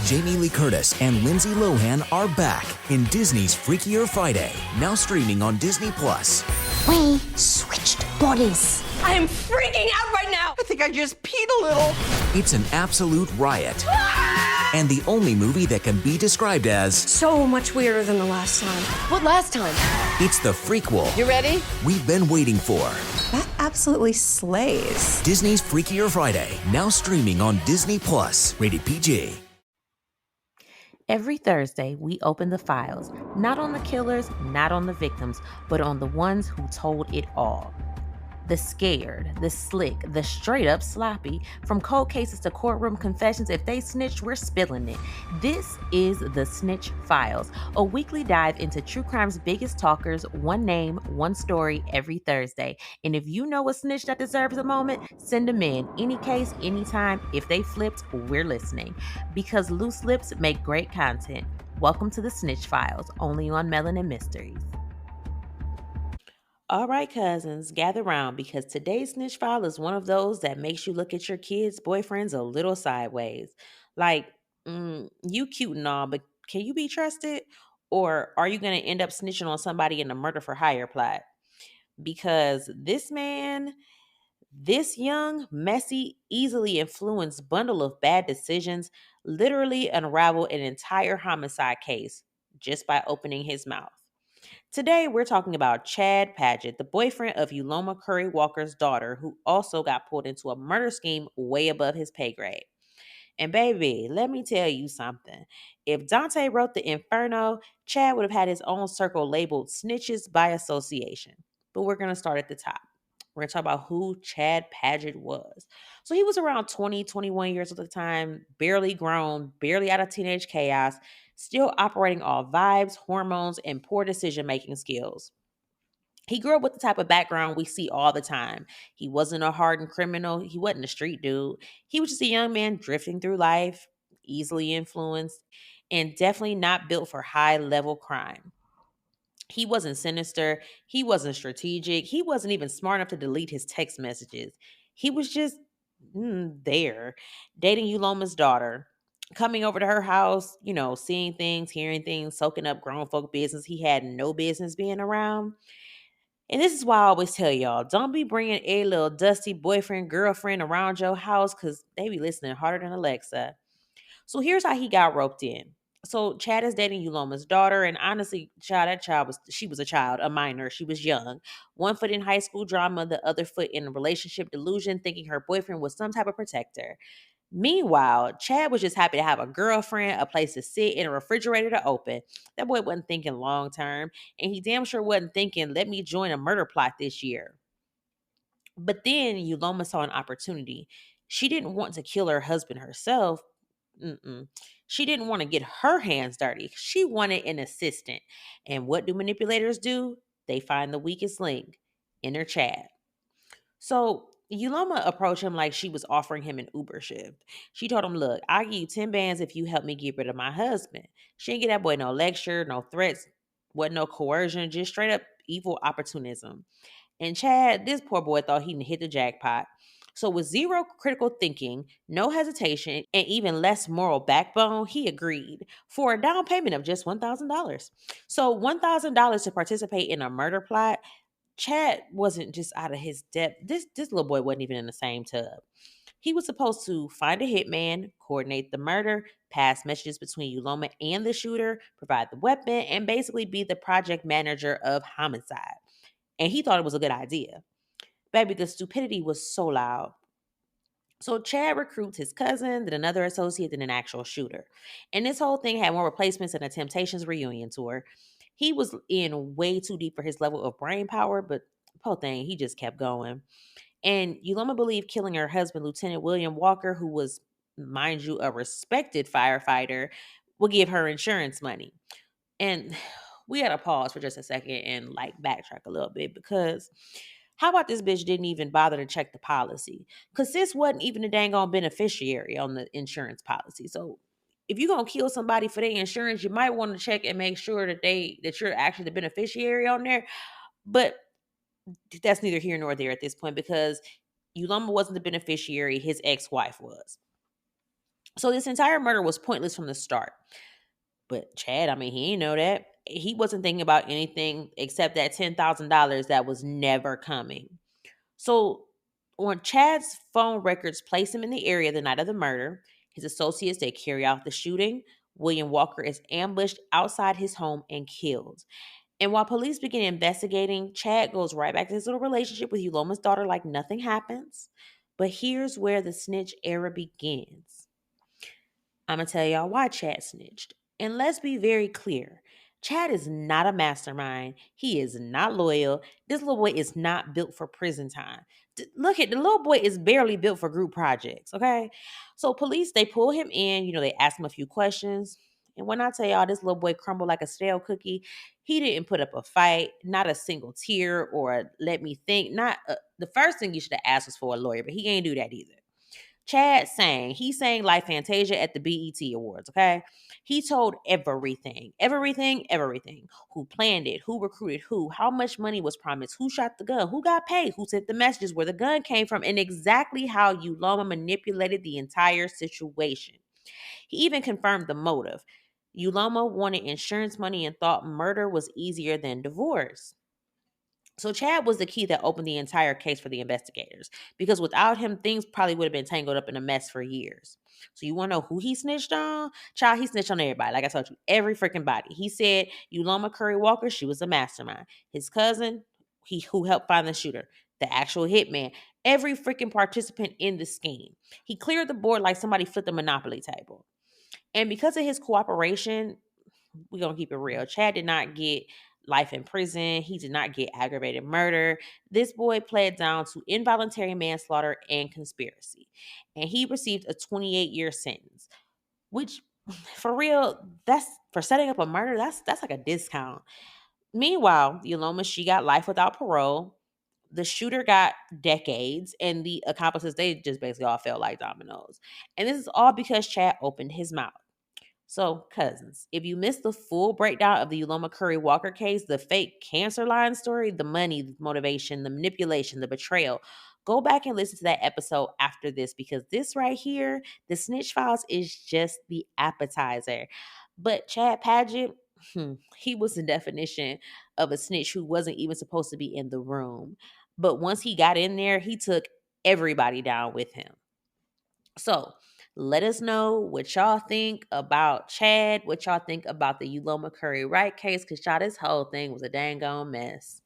Jamie Lee Curtis and Lindsay Lohan are back in Disney's Freakier Friday, now streaming on Disney+. We switched bodies. I am freaking out right now. I think I just peed a little. It's an absolute riot. And the only movie that can be described as So much weirder than the last time. What last time? it's the frequel You ready? we've been waiting for. That absolutely slays. Disney's Freakier Friday, now streaming on Disney+, rated PG. Every Thursday, we open the files, not on the killers, not on the victims, but on the ones who told it all. The scared, the slick, the straight up sloppy, from cold cases to courtroom confessions, if they snitched, we're spilling it. This is the Snitch Files, a weekly dive into true crime's biggest talkers, one name, one story, every Thursday. And if you know a snitch that deserves a moment, send them in. Any case, anytime. If they flipped, we're listening. Because loose lips make great content. Welcome to the Snitch Files, only on Melanin Mysteries. All right, cousins, gather round because today's Snitch File is one of those that makes you look at your kids' boyfriends a little sideways. Like, you cute and all, but can you be trusted? Or are you going to end up snitching on somebody in a murder for hire plot? Because this man, this young, messy, easily influenced bundle of bad decisions literally unraveled an entire homicide case just by opening his mouth. Today, we're talking about Chad Padgett, the boyfriend of Uloma Curry-Walker's daughter, who also got pulled into a murder scheme way above his pay grade. And baby, let me tell you something. If Dante wrote the Inferno, Chad would have had his own circle labeled Snitches by Association. But we're going to start at the top. We're going to talk about who Chad Padgett was. So he was around 20, 21 years at the time, barely grown, barely out of teenage chaos, still operating off vibes, hormones, and poor decision-making skills. He grew up with the type of background we see all the time. He wasn't a hardened criminal. He wasn't a street dude. He was just a young man drifting through life, easily influenced, and definitely not built for high-level crime. He wasn't sinister. He wasn't strategic. He wasn't even smart enough to delete his text messages. He was just there, dating Uloma's daughter, coming over to her house, seeing things, hearing things, soaking up grown folk business he had no business being around. And this is why I always tell y'all, don't be bringing a little dusty boyfriend, girlfriend around your house because they be listening harder than Alexa. So here's how he got roped in. So Chad is dating Uloma's daughter, and honestly, she was a child, a minor. She was young. One foot in high school drama, the other foot in a relationship delusion, thinking her boyfriend was some type of protector. Meanwhile, Chad was just happy to have a girlfriend, a place to sit, and a refrigerator to open. That boy wasn't thinking long term, and he damn sure wasn't thinking, let me join a murder plot this year. But then Uloma saw an opportunity. She didn't want to kill her husband herself. She didn't want to get her hands dirty. She wanted an assistant. And what do manipulators do? They find the weakest link, inner Chad. So Uloma approached him like she was offering him an Uber shift. She told him, look, I'll give you 10 bands if you help me get rid of my husband. She didn't get that boy no lecture, no threats, wasn't no coercion, just straight up evil opportunism. And Chad, this poor boy, thought he hit the jackpot. So with zero critical thinking, no hesitation, and even less moral backbone, he agreed for a down payment of just $1,000. So $1,000 to participate in a murder plot. Chad wasn't just out of his depth. This little boy wasn't even in the same tub. He was supposed to find a hitman, coordinate the murder, pass messages between Uloma and the shooter, provide the weapon, and basically be the project manager of homicide. And he thought it was a good idea. Baby, the stupidity was so loud. So Chad recruits his cousin, then another associate, then an actual shooter. And this whole thing had more replacements than a Temptations reunion tour. He was in way too deep for his level of brain power, but whole thing, he just kept going. And Uloma believed killing her husband, Lieutenant William Walker, who was, mind you, a respected firefighter, would give her insurance money. And we had to pause for just a second and backtrack a little bit because how about this bitch didn't even bother to check the policy? Because sis wasn't even a dang on beneficiary on the insurance policy. So if you're gonna kill somebody for their insurance, you might want to check and make sure that you're actually the beneficiary on there. But that's neither here nor there at this point because Uloma wasn't the beneficiary, his ex-wife was. So this entire murder was pointless from the start. But Chad, he didn't know that. He wasn't thinking about anything except that $10,000 that was never coming. So on Chad's phone records place him in the area the night of the murder. His associates, they carry out the shooting. William Walker is ambushed outside his home and killed. And while police begin investigating, Chad goes right back to his little relationship with Uloma's daughter like nothing happens. But here's where the snitch era begins. I'm going to tell y'all why Chad snitched. And let's be very clear. Chad is not a mastermind. He is not loyal. This little boy is not built for prison time. Look at the little boy is barely built for group projects, okay? So police, they pull him in, they ask him a few questions. And when I tell y'all this little boy crumbled like a stale cookie, he didn't put up a fight, not a single tear or let me think. Not the first thing you should have asked was for a lawyer, but he ain't do that either. Chad sang. He sang like Fantasia at the BET Awards, okay? He told everything. Everything. Who planned it, who recruited who, how much money was promised, who shot the gun, who got paid, who sent the messages, where the gun came from, and exactly how Uloma manipulated the entire situation. He even confirmed the motive. Uloma wanted insurance money and thought murder was easier than divorce. So Chad was the key that opened the entire case for the investigators, because without him, things probably would have been tangled up in a mess for years. So you want to know who he snitched on? Child, he snitched on everybody. Like I told you, every freaking body. He said Uloma Curry-Walker, she was a mastermind. His cousin, who helped find the shooter, the actual hitman, every freaking participant in the scheme. He cleared the board like somebody flipped the Monopoly table. And because of his cooperation, we're going to keep it real. Chad did not get life in prison. He did not get aggravated murder. This boy pled down to involuntary manslaughter and conspiracy. And he received a 28-year sentence, which for real, that's for setting up a murder, that's like a discount. Meanwhile, Uloma, she got life without parole. The shooter got decades, and the accomplices, they just basically all fell like dominoes. And this is all because Chad opened his mouth. So, cousins, if you missed the full breakdown of the Uloma Curry-Walker case, the fake cancer line story, the money, the motivation, the manipulation, the betrayal, go back and listen to that episode after this, because this right here, the Snitch Files, is just the appetizer. But Chad Padgett, he was the definition of a snitch who wasn't even supposed to be in the room. But once he got in there, he took everybody down with him. So let us know what y'all think about Chad, what y'all think about the Uloma Curry Wright case, because y'all, this whole thing was a dang on mess.